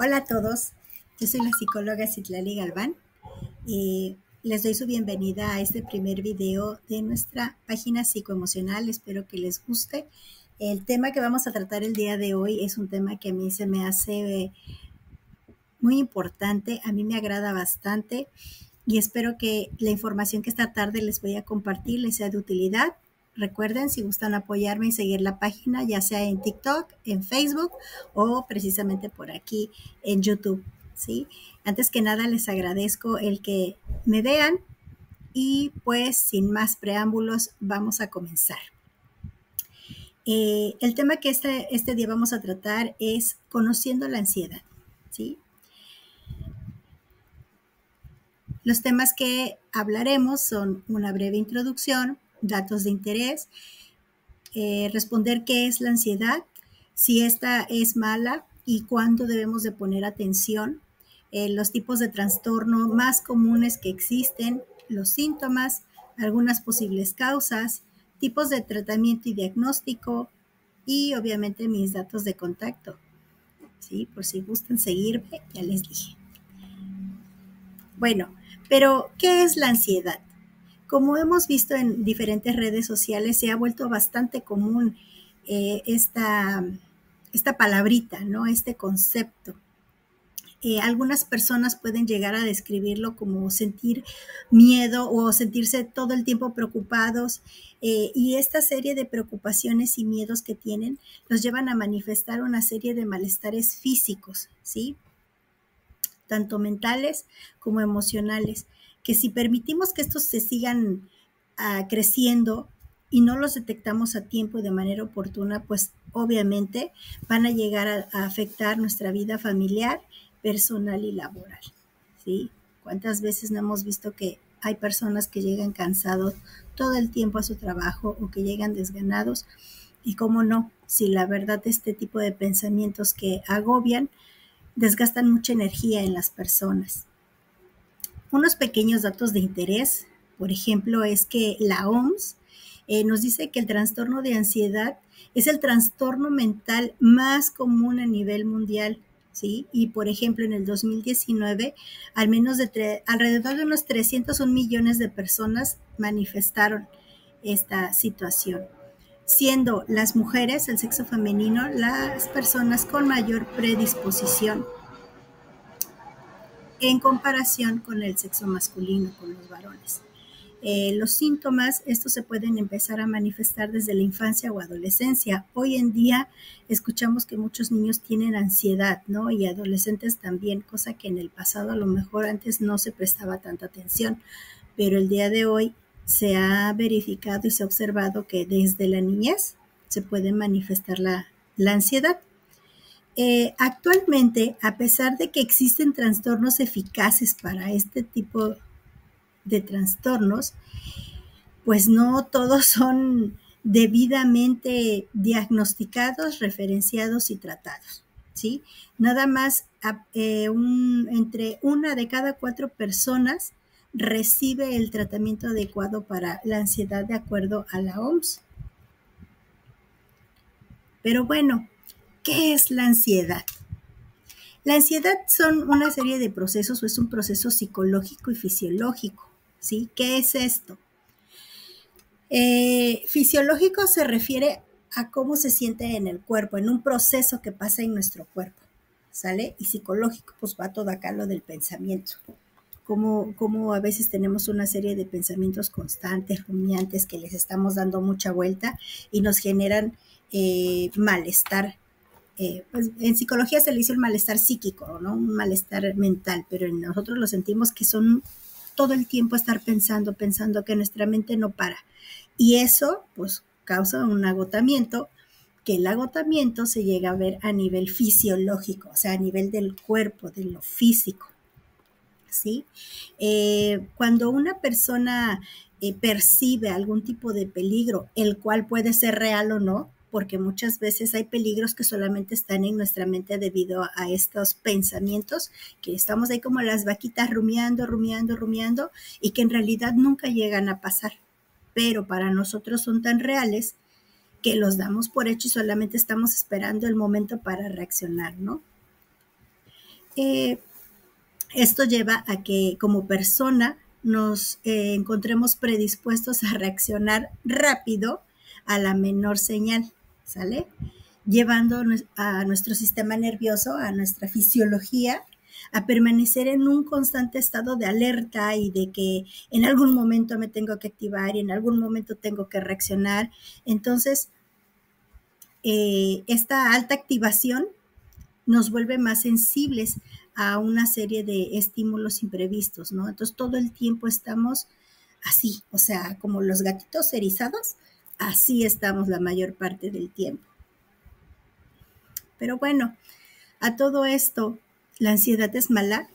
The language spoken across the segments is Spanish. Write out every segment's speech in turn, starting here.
Hola a todos, yo soy la psicóloga Citlali Galván y les doy su bienvenida a este primer video de nuestra página psicoemocional. Espero que les guste. El tema que vamos a tratar el día de hoy es un tema que a mí se me hace muy importante, a mí me agrada bastante y espero que la información que esta tarde les voy a compartir les sea de utilidad. Recuerden, si gustan apoyarme y seguir la página, ya sea en TikTok, en Facebook o precisamente por aquí en YouTube, ¿sí? Antes que nada, les agradezco el que me vean y pues sin más preámbulos, vamos a comenzar. El tema que este día vamos a tratar es conociendo la ansiedad, ¿sí? Los temas que hablaremos son una breve introducción, datos de interés, responder qué es la ansiedad, si esta es mala y cuándo debemos de poner atención, los tipos de trastorno más comunes que existen, los síntomas, algunas posibles causas, tipos de tratamiento y diagnóstico y obviamente mis datos de contacto, ¿sí? Por si gustan seguirme, ya les dije. Bueno, pero ¿qué es la ansiedad? Como hemos visto en diferentes redes sociales, se ha vuelto bastante común esta palabrita, ¿no? Este concepto. Algunas personas pueden llegar a describirlo como sentir miedo o sentirse todo el tiempo preocupados, y esta serie de preocupaciones y miedos que tienen los llevan a manifestar una serie de malestares físicos, ¿sí? Tanto mentales como emocionales, que si permitimos que estos se sigan creciendo y no los detectamos a tiempo y de manera oportuna, pues obviamente van a llegar a afectar nuestra vida familiar, personal y laboral, ¿sí? ¿Cuántas veces no hemos visto que hay personas que llegan cansados todo el tiempo a su trabajo o que llegan desganados? Y cómo no, si la verdad este tipo de pensamientos que agobian desgastan mucha energía en las personas. Unos pequeños datos de interés, por ejemplo, es que la OMS nos dice que el trastorno de ansiedad es el trastorno mental más común a nivel mundial, ¿sí? Y por ejemplo, en el 2019, al menos alrededor de unos 301 millones de personas manifestaron esta situación, siendo las mujeres, el sexo femenino, las personas con mayor predisposición en comparación con el sexo masculino, con los varones. Los síntomas, estos se pueden empezar a manifestar desde la infancia o adolescencia. Hoy en día escuchamos que muchos niños tienen ansiedad, ¿no? Y adolescentes también, cosa que en el pasado a lo mejor antes no se prestaba tanta atención, pero el día de hoy se ha verificado y se ha observado que desde la niñez se puede manifestar la ansiedad. Actualmente, a pesar de que existen trastornos eficaces para este tipo de trastornos, pues no todos son debidamente diagnosticados, referenciados y tratados, ¿sí? Nada más entre una de cada 4 personas recibe el tratamiento adecuado para la ansiedad de acuerdo a la OMS. Pero bueno, ¿qué es la ansiedad? La ansiedad son una serie de procesos o es un proceso psicológico y fisiológico, ¿sí? ¿Qué es esto? Fisiológico se refiere a cómo se siente en el cuerpo, en un proceso que pasa en nuestro cuerpo, ¿sale? Y psicológico, pues va todo acá lo del pensamiento. Como a veces tenemos una serie de pensamientos constantes, rumiantes, que les estamos dando mucha vuelta y nos generan malestar. Pues en psicología se le dice el malestar psíquico, ¿no? Un malestar mental, pero nosotros lo sentimos que son todo el tiempo estar pensando, que nuestra mente no para. Y eso, pues, causa un agotamiento, que el agotamiento se llega a ver a nivel fisiológico, o sea, a nivel del cuerpo, de lo físico, ¿sí? Cuando una persona percibe algún tipo de peligro, el cual puede ser real o no, porque muchas veces hay peligros que solamente están en nuestra mente debido a estos pensamientos, que estamos ahí como las vaquitas rumiando, y que en realidad nunca llegan a pasar, pero para nosotros son tan reales que los damos por hecho y solamente estamos esperando el momento para reaccionar, ¿no? Eh, Esto lleva a que como persona nos encontremos predispuestos a reaccionar rápido a la menor señal, ¿sale? Llevando a nuestro sistema nervioso, a nuestra fisiología, a permanecer en un constante estado de alerta y de que en algún momento me tengo que activar y en algún momento tengo que reaccionar. Entonces, esta alta activación nos vuelve más sensibles a una serie de estímulos imprevistos, ¿no? Entonces todo el tiempo estamos así, o sea, como los gatitos erizados, así estamos la mayor parte del tiempo. Pero bueno, a todo esto, ¿la ansiedad es mala?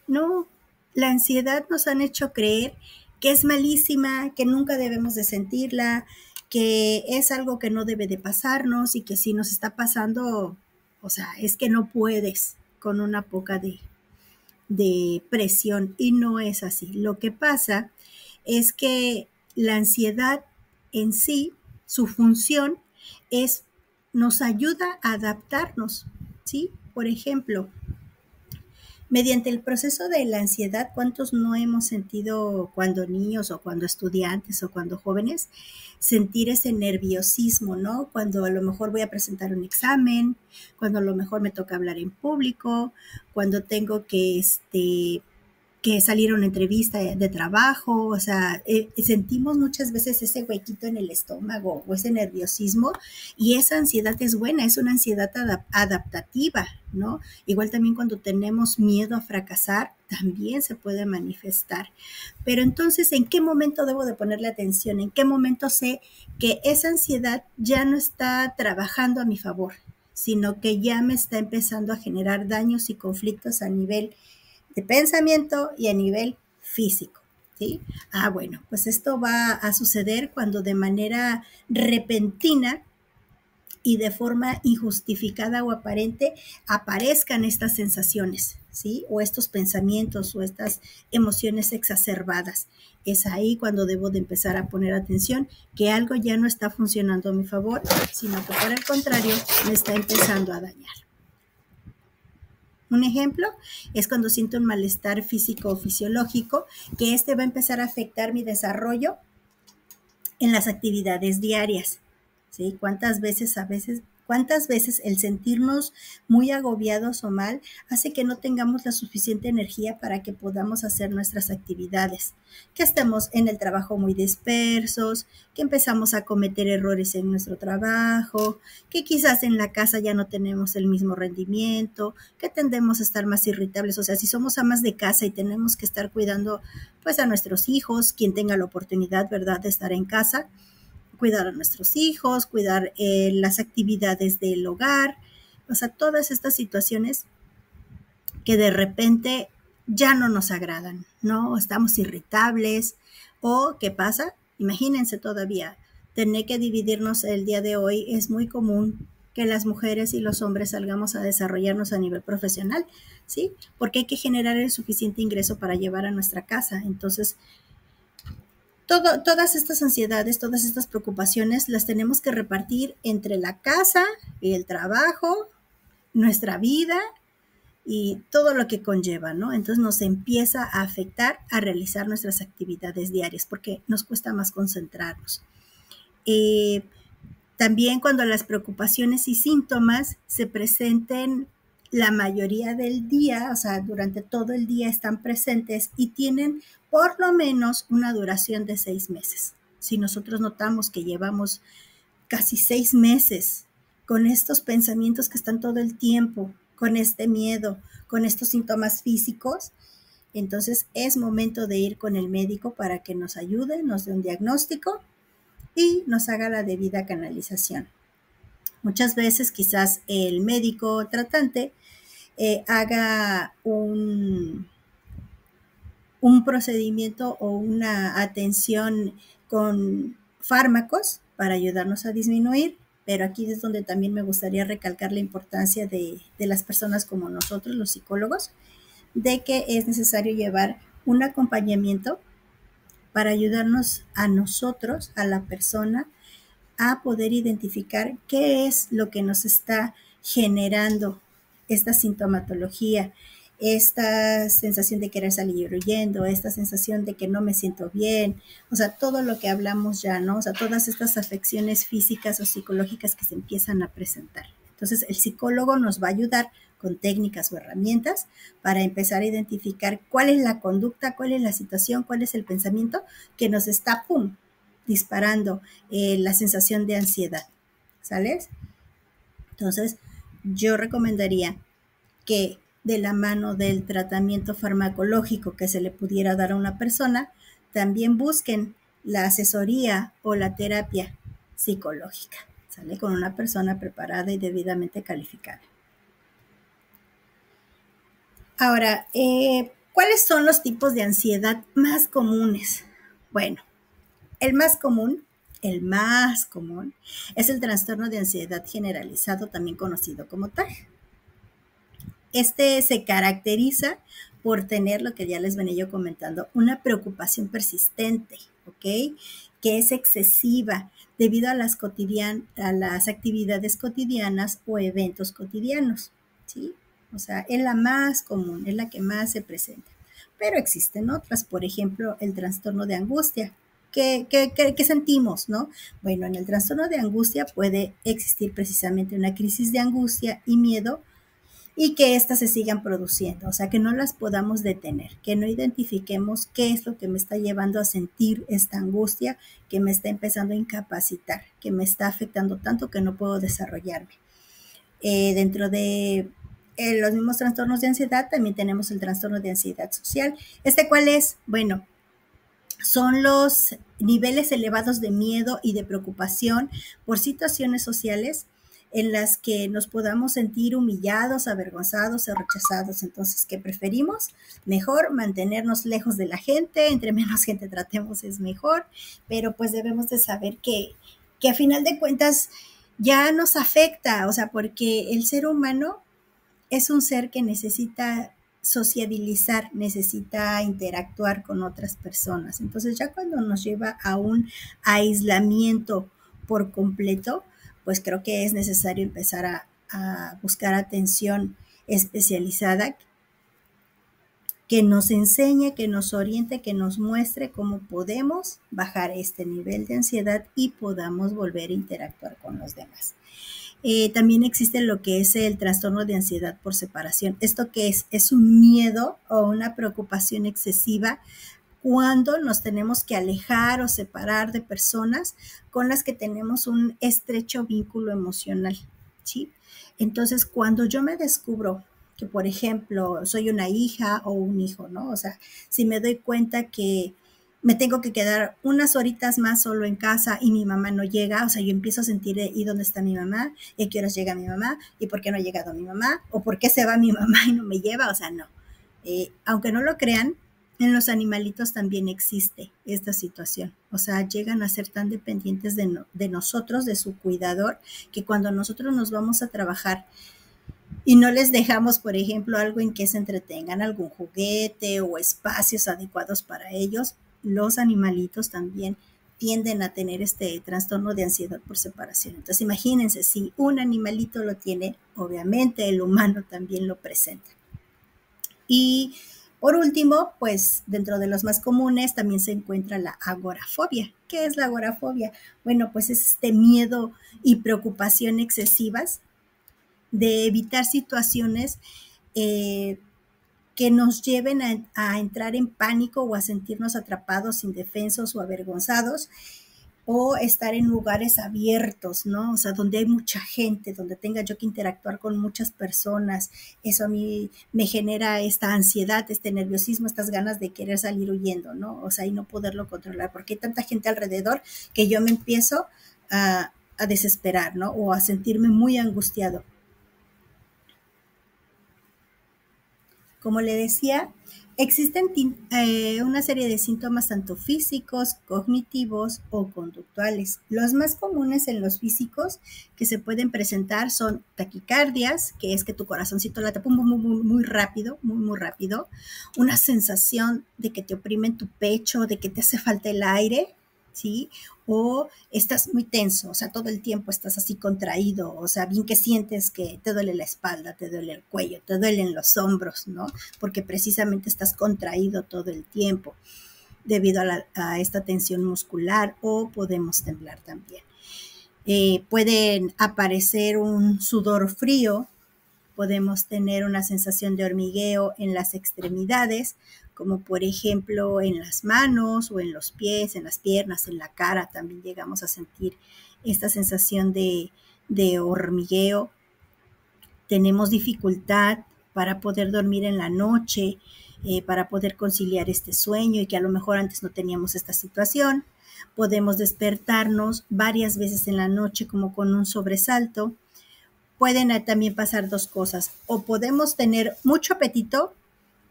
No, la ansiedad nos han hecho creer que es malísima, que nunca debemos de sentirla, que es algo que no debe de pasarnos y que si nos está pasando, o sea, es que no puedes con una poca de presión y no es así. Lo que pasa es que la ansiedad en sí, su función es, nos ayuda a adaptarnos, ¿sí? Por ejemplo, mediante el proceso de la ansiedad, ¿cuántos no hemos sentido cuando niños o cuando estudiantes o cuando jóvenes sentir ese nerviosismo, ¿no? Cuando a lo mejor voy a presentar un examen, cuando a lo mejor me toca hablar en público, cuando tengo que salir a una entrevista de trabajo, o sea, sentimos muchas veces ese huequito en el estómago o ese nerviosismo y esa ansiedad es buena, es una ansiedad adaptativa, ¿no? Igual también cuando tenemos miedo a fracasar, también se puede manifestar. Pero entonces, ¿en qué momento debo de ponerle atención? ¿En qué momento sé que esa ansiedad ya no está trabajando a mi favor, sino que ya me está empezando a generar daños y conflictos a nivel de pensamiento y a nivel físico? ¿Sí? Bueno, pues esto va a suceder cuando de manera repentina y de forma injustificada o aparente aparezcan estas sensaciones, ¿sí? O estos pensamientos o estas emociones exacerbadas. Es ahí cuando debo de empezar a poner atención que algo ya no está funcionando a mi favor, sino que por el contrario me está empezando a dañar. Un ejemplo es cuando siento un malestar físico o fisiológico, que este va a empezar a afectar mi desarrollo en las actividades diarias. ¿Sí? ¿Cuántas veces el sentirnos muy agobiados o mal hace que no tengamos la suficiente energía para que podamos hacer nuestras actividades? Que estemos en el trabajo muy dispersos, que empezamos a cometer errores en nuestro trabajo, que quizás en la casa ya no tenemos el mismo rendimiento, que tendemos a estar más irritables. O sea, si somos amas de casa y tenemos que estar cuidando pues a nuestros hijos, quien tenga la oportunidad, ¿verdad?, de estar en casa, cuidar a nuestros hijos, cuidar las actividades del hogar, o sea, todas estas situaciones que de repente ya no nos agradan, ¿no? Estamos irritables o ¿qué pasa? Imagínense todavía, tener que dividirnos el día de hoy es muy común que las mujeres y los hombres salgamos a desarrollarnos a nivel profesional, ¿sí? Porque hay que generar el suficiente ingreso para llevar a nuestra casa. Entonces, todas estas ansiedades, todas estas preocupaciones las tenemos que repartir entre la casa, el trabajo, nuestra vida y todo lo que conlleva, ¿no? Entonces nos empieza a afectar a realizar nuestras actividades diarias porque nos cuesta más concentrarnos. También cuando las preocupaciones y síntomas se presenten la mayoría del día, o sea, durante todo el día están presentes y tienen por lo menos una duración de 6 meses. Si nosotros notamos que llevamos casi 6 meses con estos pensamientos que están todo el tiempo, con este miedo, con estos síntomas físicos, entonces es momento de ir con el médico para que nos ayude, nos dé un diagnóstico y nos haga la debida canalización. Muchas veces quizás el médico tratante haga un procedimiento o una atención con fármacos para ayudarnos a disminuir, pero aquí es donde también me gustaría recalcar la importancia de las personas como nosotros, los psicólogos, de que es necesario llevar un acompañamiento para ayudarnos a nosotros, a la persona, a poder identificar qué es lo que nos está generando esta sintomatología, esta sensación de querer salir huyendo, esta sensación de que no me siento bien, o sea, todo lo que hablamos ya, ¿no? O sea, todas estas afecciones físicas o psicológicas que se empiezan a presentar. Entonces, el psicólogo nos va a ayudar con técnicas o herramientas para empezar a identificar cuál es la conducta, cuál es la situación, cuál es el pensamiento que nos está, ¡pum!, disparando la sensación de ansiedad, ¿sales? Entonces, yo recomendaría que de la mano del tratamiento farmacológico que se le pudiera dar a una persona, también busquen la asesoría o la terapia psicológica, ¿sale? Con una persona preparada y debidamente calificada. Ahora, ¿cuáles son los tipos de ansiedad más comunes? Bueno, el más común es el trastorno de ansiedad generalizado, también conocido como TAG. Este se caracteriza por tener lo que ya les venía yo comentando, una preocupación persistente, ¿ok? Que es excesiva debido a las actividades cotidianas o eventos cotidianos, ¿sí? O sea, es la más común, es la que más se presenta. Pero existen otras, por ejemplo, el trastorno de angustia. ¿Qué sentimos, no? Bueno, en el trastorno de angustia puede existir precisamente una crisis de angustia y miedo y que éstas se sigan produciendo, o sea, que no las podamos detener, que no identifiquemos qué es lo que me está llevando a sentir esta angustia, que me está empezando a incapacitar, que me está afectando tanto que no puedo desarrollarme. Dentro de los mismos trastornos de ansiedad, también tenemos el trastorno de ansiedad social. ¿Cuál es? Bueno, son los niveles elevados de miedo y de preocupación por situaciones sociales en las que nos podamos sentir humillados, avergonzados o rechazados. Entonces, ¿qué preferimos? Mejor mantenernos lejos de la gente, entre menos gente tratemos es mejor, pero pues debemos de saber que a final de cuentas ya nos afecta, o sea, porque el ser humano es un ser que necesita sociabilizar, necesita interactuar con otras personas. Entonces ya cuando nos lleva a un aislamiento por completo, pues creo que es necesario empezar a buscar atención especializada que nos enseñe, que nos oriente, que nos muestre cómo podemos bajar este nivel de ansiedad y podamos volver a interactuar con los demás. También existe lo que es el trastorno de ansiedad por separación. ¿Esto qué es? Es un miedo o una preocupación excesiva cuando nos tenemos que alejar o separar de personas con las que tenemos un estrecho vínculo emocional, ¿sí? Entonces, cuando yo me descubro que, por ejemplo, soy una hija o un hijo, ¿no? O sea, si me doy cuenta que me tengo que quedar unas horitas más solo en casa y mi mamá no llega, o sea, yo empiezo a sentir, ¿y dónde está mi mamá? ¿Y a qué horas llega mi mamá? ¿Y por qué no ha llegado mi mamá? ¿O por qué se va mi mamá y no me lleva? O sea, no. Aunque no lo crean, en los animalitos también existe esta situación. O sea, llegan a ser tan dependientes de nosotros, de su cuidador, que cuando nosotros nos vamos a trabajar y no les dejamos, por ejemplo, algo en que se entretengan, algún juguete o espacios adecuados para ellos, los animalitos también tienden a tener este trastorno de ansiedad por separación. Entonces, imagínense, si un animalito lo tiene, obviamente el humano también lo presenta. Y por último, pues dentro de los más comunes también se encuentra la agorafobia. ¿Qué es la agorafobia? Bueno, pues es este miedo y preocupación excesivas de evitar situaciones que nos lleven a entrar en pánico o a sentirnos atrapados, indefensos o avergonzados, o estar en lugares abiertos, ¿no? O sea, donde hay mucha gente, donde tenga yo que interactuar con muchas personas. Eso a mí me genera esta ansiedad, este nerviosismo, estas ganas de querer salir huyendo, ¿no? O sea, y no poderlo controlar, porque hay tanta gente alrededor que yo me empiezo a desesperar, ¿no? O a sentirme muy angustiado. Como le decía, existen una serie de síntomas tanto físicos, cognitivos o conductuales. Los más comunes en los físicos que se pueden presentar son taquicardias, que es que tu corazoncito late muy rápido, muy rápido. Una sensación de que te oprimen tu pecho, de que te hace falta el aire, ¿sí? O estás muy tenso, o sea, todo el tiempo estás así contraído, o sea, bien que sientes que te duele la espalda, te duele el cuello, te duelen los hombros, ¿no? Porque precisamente estás contraído todo el tiempo debido a esta tensión muscular, o podemos temblar también. Pueden aparecer un sudor frío, podemos tener una sensación de hormigueo en las extremidades, como por ejemplo en las manos o en los pies, en las piernas, en la cara, también llegamos a sentir esta sensación de hormigueo. Tenemos dificultad para poder dormir en la noche, para poder conciliar este sueño, y que a lo mejor antes no teníamos esta situación. Podemos despertarnos varias veces en la noche como con un sobresalto. Pueden también pasar dos cosas: o podemos tener mucho apetito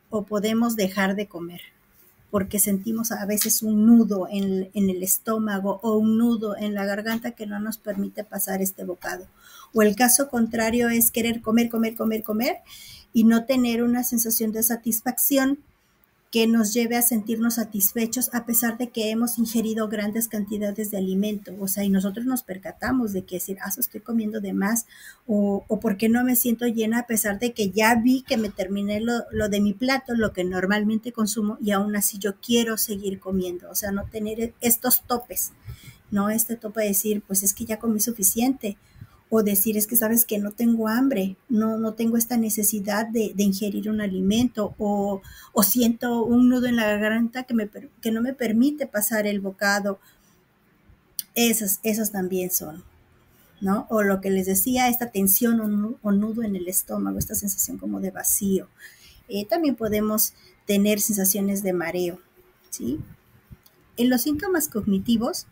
o podemos dejar de comer, porque sentimos a veces un nudo en el estómago o un nudo en la garganta que no nos permite pasar este bocado. O el caso contrario es querer comer, comer, comer, comer y no tener una sensación de satisfacción que nos lleve a sentirnos satisfechos a pesar de que hemos ingerido grandes cantidades de alimento. O sea, y nosotros nos percatamos de que decir, estoy comiendo de más, o por qué no me siento llena a pesar de que ya vi que me terminé lo de mi plato, lo que normalmente consumo, y aún así yo quiero seguir comiendo. O sea, no tener estos topes, ¿no? Este tope de decir, pues es que ya comí suficiente, o decir, es que sabes que no tengo hambre, no tengo esta necesidad de ingerir un alimento, o siento un nudo en la garganta que no me permite pasar el bocado. Esas también son, ¿no? O lo que les decía, esta tensión o nudo en el estómago, esta sensación como de vacío. También podemos tener sensaciones de mareo, ¿sí? En los síntomas cognitivos,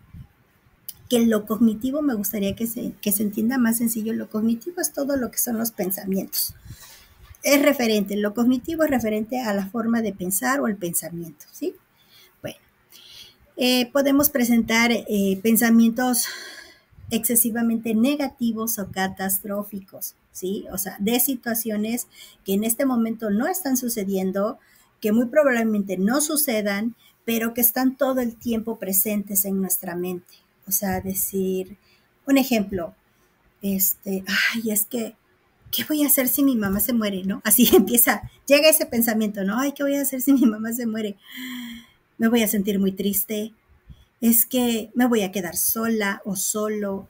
que lo cognitivo me gustaría que se entienda más sencillo. Lo cognitivo es todo lo que son los pensamientos. Lo cognitivo es referente a la forma de pensar o el pensamiento, ¿sí? Bueno, podemos presentar pensamientos excesivamente negativos o catastróficos, ¿sí? O sea, de situaciones que en este momento no están sucediendo, que muy probablemente no sucedan, pero que están todo el tiempo presentes en nuestra mente. O sea, decir, un ejemplo, es que, ¿qué voy a hacer si mi mamá se muere, no? Así llega ese pensamiento, ¿no? ¿Qué voy a hacer si mi mamá se muere? Me voy a sentir muy triste, es que me voy a quedar sola o solo,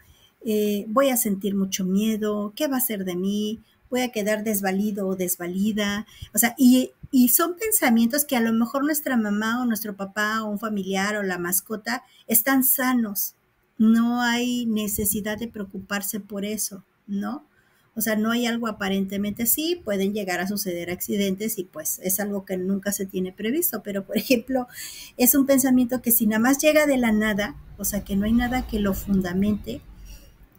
voy a sentir mucho miedo, ¿qué va a ser de mí? Voy a quedar desvalido o desvalida. O sea, y son pensamientos que a lo mejor nuestra mamá o nuestro papá o un familiar o la mascota están sanos. No hay necesidad de preocuparse por eso, ¿no? O sea, no hay algo aparentemente. Sí, pueden llegar a suceder accidentes y pues es algo que nunca se tiene previsto, pero por ejemplo, es un pensamiento que si nada más llega de la nada, o sea, que no hay nada que lo fundamente,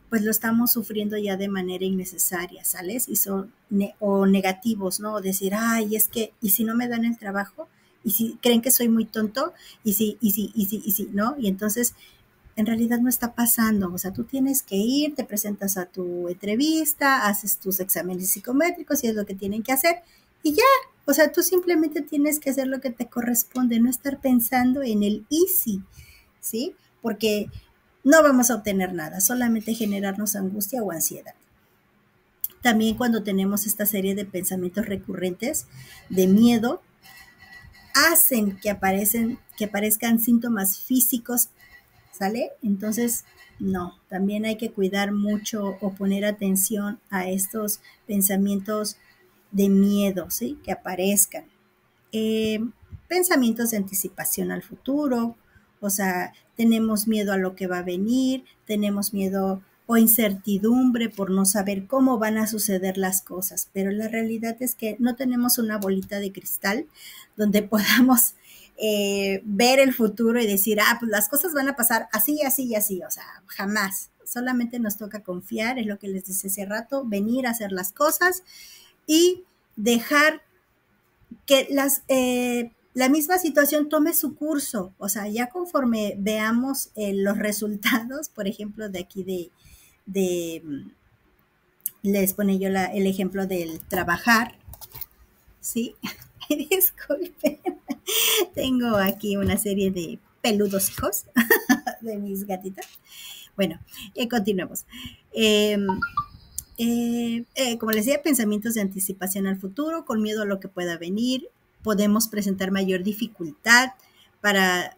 pues lo estamos sufriendo ya de manera innecesaria, ¿sales? Y son o negativos, ¿no? O decir, es que, ¿y si no me dan el trabajo? ¿Y si creen que soy muy tonto? ¿Y si, ¿no? Y entonces en realidad no está pasando. O sea, tú tienes que ir, te presentas a tu entrevista, haces tus exámenes psicométricos y es lo que tienen que hacer y ya. O sea, tú simplemente tienes que hacer lo que te corresponde, no estar pensando en el easy, ¿sí? Porque no vamos a obtener nada, solamente generarnos angustia o ansiedad. También cuando tenemos esta serie de pensamientos recurrentes de miedo, hacen que aparezcan síntomas físicos, ¿sale? Entonces, no, también hay que cuidar mucho o poner atención a estos pensamientos de miedo, ¿sí? Que aparezcan. Eh, Pensamientos de anticipación al futuro, o sea, tenemos miedo a lo que va a venir, tenemos miedo o incertidumbre por no saber cómo van a suceder las cosas, pero la realidad es que no tenemos una bolita de cristal donde podamos ver el futuro y decir, pues las cosas van a pasar así, así y así, o sea, jamás. Solamente nos toca confiar, es lo que les decía hace rato, venir a hacer las cosas y dejar que la misma situación tome su curso. O sea, ya conforme veamos los resultados, por ejemplo, de aquí les pone yo el ejemplo del trabajar, ¿sí? Disculpen, tengo aquí una serie de peludos hijos. de mis gatitas. Bueno, continuemos. Eh, como les decía, pensamientos de anticipación al futuro, con miedo a lo que pueda venir, podemos presentar mayor dificultad para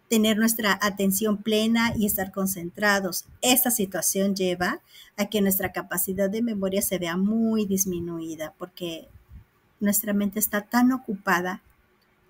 tener nuestra atención plena y estar concentrados. Esta situación lleva a que nuestra capacidad de memoria se vea muy disminuida porque nuestra mente está tan ocupada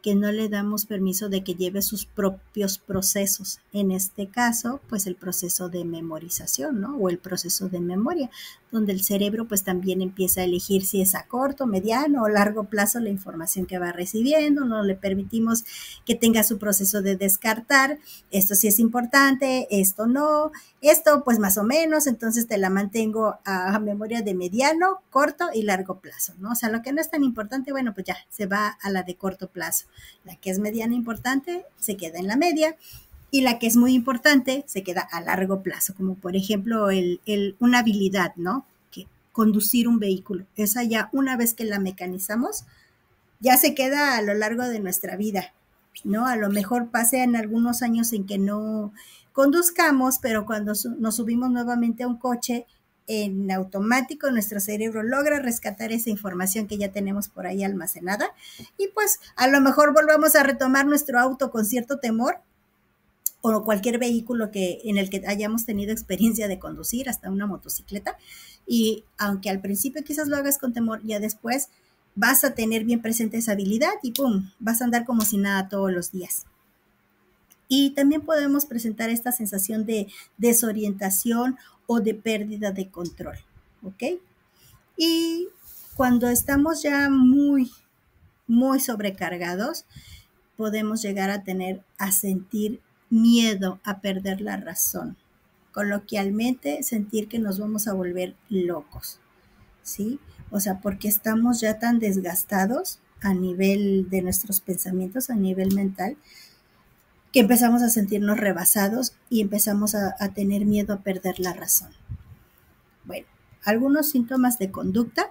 que no le damos permiso de que lleve sus propios procesos. En este caso, pues el proceso de memorización, ¿no? O el proceso de memoria, donde el cerebro pues también empieza a elegir si es a corto, mediano o largo plazo la información que va recibiendo. No le permitimos que tenga su proceso de descartar. Esto sí es importante, esto no, esto pues más o menos, entonces te la mantengo a memoria de mediano, corto y largo plazo, ¿no? O sea, lo que no es tan importante, bueno, pues ya se va a la de corto plazo. La que es mediana importante se queda en la media y la que es muy importante se queda a largo plazo, como por ejemplo una habilidad, ¿no? Que conducir un vehículo. Esa ya una vez que la mecanizamos, ya se queda a lo largo de nuestra vida, ¿no? A lo mejor pase en algunos años en que no conduzcamos, pero cuando nos subimos nuevamente a un coche, en automático nuestro cerebro logra rescatar esa información que ya tenemos por ahí almacenada y pues a lo mejor volvamos a retomar nuestro auto con cierto temor o cualquier vehículo en el que hayamos tenido experiencia de conducir, hasta una motocicleta, y aunque al principio quizás lo hagas con temor, ya después vas a tener bien presente esa habilidad y ¡pum! Vas a andar como si nada todos los días. Y también podemos presentar esta sensación de desorientación o de pérdida de control, ¿ok? Y cuando estamos ya muy sobrecargados, podemos llegar a sentir miedo a perder la razón. Coloquialmente, sentir que nos vamos a volver locos, ¿sí? O sea, porque estamos ya tan desgastados a nivel de nuestros pensamientos, a nivel mental, que empezamos a sentirnos rebasados y empezamos a tener miedo a perder la razón. Bueno, algunos síntomas de conducta,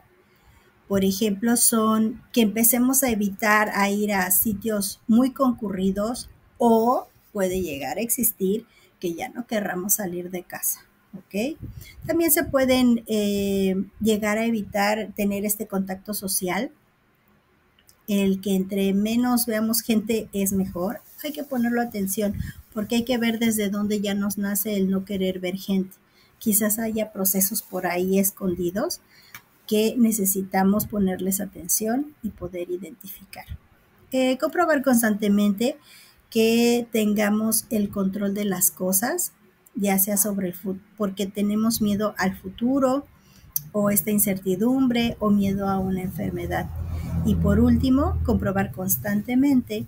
por ejemplo, son que empecemos a evitar a ir a sitios muy concurridos o puede llegar a existir que ya no querramos salir de casa. ¿Ok? También se pueden llegar a evitar tener este contacto social. El que entre menos veamos gente es mejor. Hay que ponerlo atención porque hay que ver desde dónde ya nos nace el no querer ver gente. Quizás haya procesos por ahí escondidos que necesitamos ponerles atención y poder identificar. Comprobar constantemente que tengamos el control de las cosas, ya sea sobre el futuro, porque tenemos miedo al futuro o esta incertidumbre o miedo a una enfermedad. Y por último, comprobar constantemente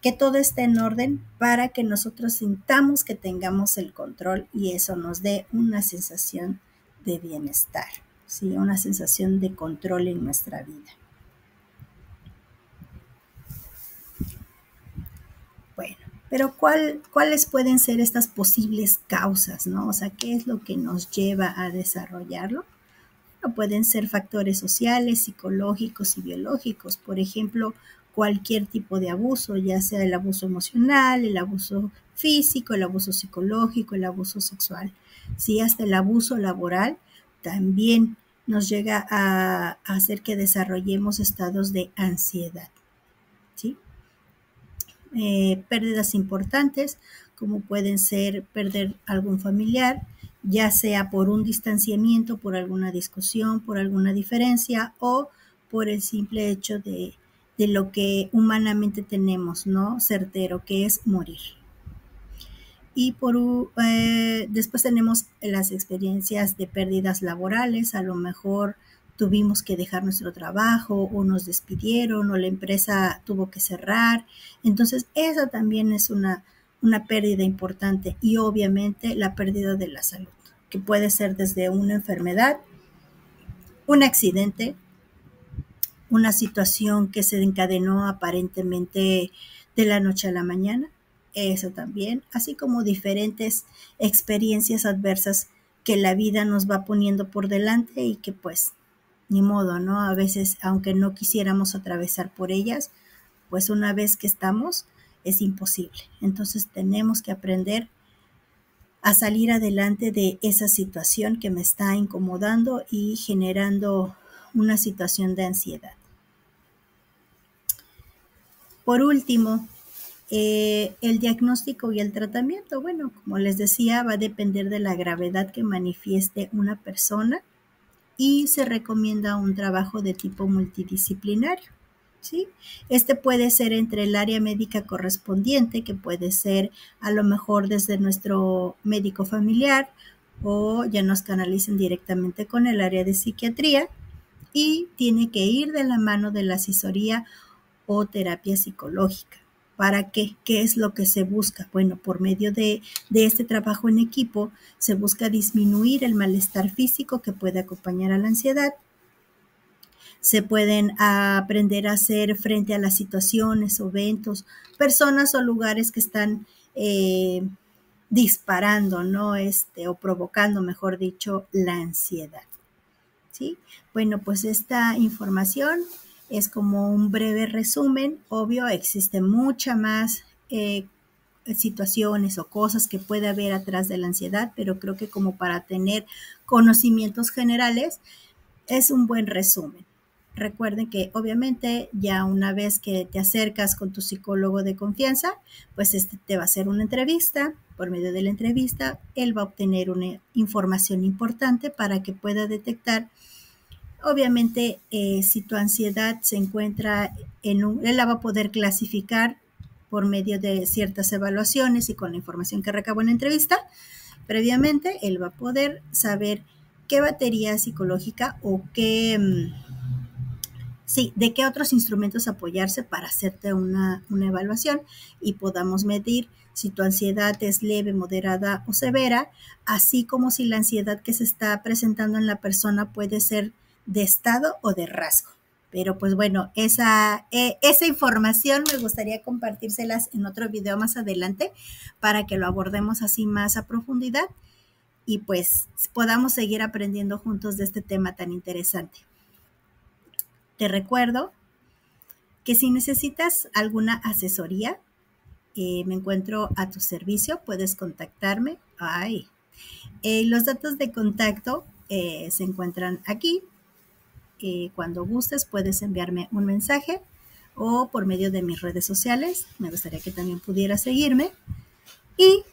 que todo esté en orden para que nosotros sintamos que tengamos el control y eso nos dé una sensación de bienestar, ¿sí? Una sensación de control en nuestra vida. Bueno, pero ¿cuáles pueden ser estas posibles causas, ¿no? O sea, ¿qué es lo que nos lleva a desarrollarlo? Bueno, pueden ser factores sociales, psicológicos y biológicos. Por ejemplo, cualquier tipo de abuso, ya sea el abuso emocional, el abuso físico, el abuso psicológico, el abuso sexual. Sí, hasta el abuso laboral también nos llega a hacer que desarrollemos estados de ansiedad. ¿Sí? Pérdidas importantes, como pueden ser perder algún familiar, ya sea por un distanciamiento, por alguna discusión, por alguna diferencia o por el simple hecho de lo que humanamente tenemos, ¿no? Certero, que es morir. Y después tenemos las experiencias de pérdidas laborales, a lo mejor tuvimos que dejar nuestro trabajo o nos despidieron o la empresa tuvo que cerrar. Entonces, esa también es una pérdida importante y obviamente la pérdida de la salud, que puede ser desde una enfermedad, un accidente, una situación que se encadenó aparentemente de la noche a la mañana, eso también, así como diferentes experiencias adversas que la vida nos va poniendo por delante y que pues ni modo, ¿no? A veces, aunque no quisiéramos atravesar por ellas, pues una vez que estamos, es imposible. Entonces tenemos que aprender a salir adelante de esa situación que me está incomodando y generando una situación de ansiedad. Por último, el diagnóstico y el tratamiento, bueno, como les decía, va a depender de la gravedad que manifieste una persona y se recomienda un trabajo de tipo multidisciplinario. ¿Sí? Este puede ser entre el área médica correspondiente, que puede ser a lo mejor desde nuestro médico familiar, o ya nos canalicen directamente con el área de psiquiatría, y tiene que ir de la mano de la asesoría o terapia psicológica. ¿Para qué? ¿Qué es lo que se busca? Bueno, por medio de este trabajo en equipo se busca disminuir el malestar físico que puede acompañar a la ansiedad. Se pueden aprender a hacer frente a las situaciones o eventos, personas o lugares que están disparando, ¿no? O provocando, mejor dicho, la ansiedad. ¿Sí? Bueno, pues esta información es como un breve resumen. Obvio, existe mucha más situaciones o cosas que puede haber atrás de la ansiedad, pero creo que como para tener conocimientos generales es un buen resumen. Recuerden que obviamente ya una vez que te acercas con tu psicólogo de confianza, pues te va a hacer una entrevista. Por medio de la entrevista, él va a obtener una información importante para que pueda detectar, obviamente, si tu ansiedad se encuentra él la va a poder clasificar por medio de ciertas evaluaciones y con la información que recabó en la entrevista. Previamente, él va a poder saber qué batería psicológica o de qué otros instrumentos apoyarse para hacerte una evaluación y podamos medir si tu ansiedad es leve, moderada o severa, así como si la ansiedad que se está presentando en la persona puede ser de estado o de rasgo. Pero pues bueno, esa información me gustaría compartírselas en otro video más adelante para que lo abordemos así más a profundidad y pues podamos seguir aprendiendo juntos de este tema tan interesante. Te recuerdo que si necesitas alguna asesoría, me encuentro a tu servicio, puedes contactarme. Los datos de contacto se encuentran aquí. Cuando gustes puedes enviarme un mensaje o por medio de mis redes sociales. Me gustaría que también pudieras seguirme. Y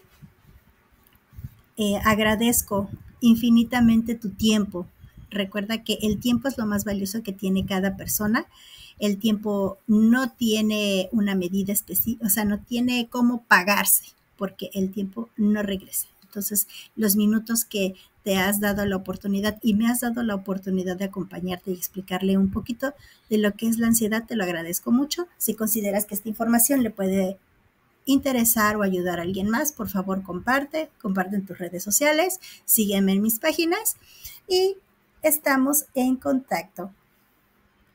agradezco infinitamente tu tiempo. Recuerda que el tiempo es lo más valioso que tiene cada persona. El tiempo no tiene una medida específica, o sea, no tiene cómo pagarse, porque el tiempo no regresa. Entonces, los minutos que te has dado la oportunidad y me has dado la oportunidad de acompañarte y explicarle un poquito de lo que es la ansiedad, te lo agradezco mucho. Si consideras que esta información le puede interesar o ayudar a alguien más, por favor comparte en tus redes sociales, sígueme en mis páginas y estamos en contacto.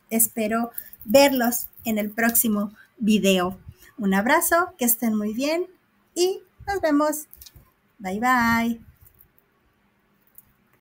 Espero verlos en el próximo video. Un abrazo, que estén muy bien y nos vemos. Bye bye.